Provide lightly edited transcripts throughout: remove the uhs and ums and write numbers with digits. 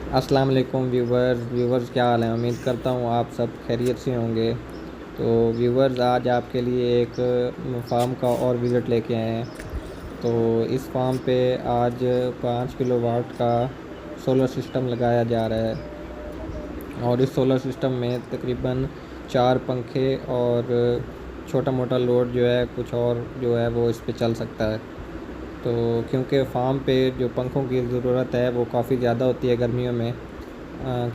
अस्सलाम वालेकुम व्यूवर्स क्या हाल है। उम्मीद करता हूँ आप सब खैरियत से होंगे। तो व्यूवर्स, आज आपके लिए एक फार्म का और विज़िट लेके आए हैं। तो इस फार्म पे आज 5 किलोवाट का सोलर सिस्टम लगाया जा रहा है और इस सोलर सिस्टम में तकरीबन 4 पंखे और छोटा मोटा लोड जो है कुछ और जो है वो इस पे चल सकता है। तो क्योंकि फार्म पे जो पंखों की ज़रूरत है वो काफ़ी ज़्यादा होती है गर्मियों में,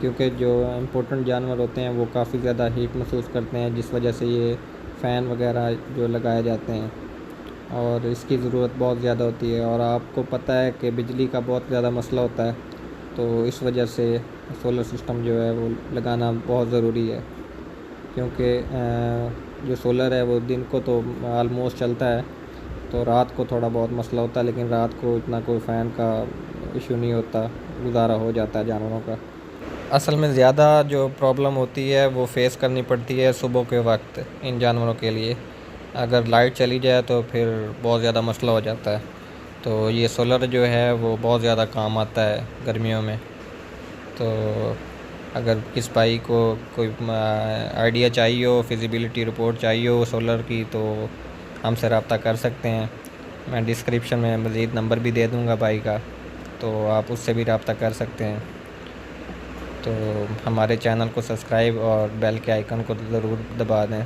क्योंकि जो इम्पोर्टेंट जानवर होते हैं वो काफ़ी ज़्यादा हीट महसूस करते हैं, जिस वजह से ये फ़ैन वगैरह जो लगाए जाते हैं और इसकी ज़रूरत बहुत ज़्यादा होती है। और आपको पता है कि बिजली का बहुत ज़्यादा मसला होता है, तो इस वजह से सोलर सिस्टम जो है वो लगाना बहुत ज़रूरी है। क्योंकि जो सोलर है वो दिन को तो आलमोस्ट चलता है, तो रात को थोड़ा बहुत मसला होता है, लेकिन रात को इतना कोई फ़ैन का इशू नहीं होता, गुजारा हो जाता है जानवरों का। असल में ज़्यादा जो प्रॉब्लम होती है वो फेस करनी पड़ती है सुबह के वक्त इन जानवरों के लिए। अगर लाइट चली जाए तो फिर बहुत ज़्यादा मसला हो जाता है। तो ये सोलर जो है वो बहुत ज़्यादा काम आता है गर्मियों में। तो अगर किस भाई को कोई आइडिया चाहिए हो, फिजिबिलिटी रिपोर्ट चाहिए हो सोलर की, तो हमसे रब्ता कर सकते हैं। मैं डिस्क्रिप्शन में मज़ीद नंबर भी दे दूँगा भाई का, तो आप उससे भी रब्ता कर सकते हैं। तो हमारे चैनल को सब्सक्राइब और बेल के आइकन को ज़रूर दबा दें।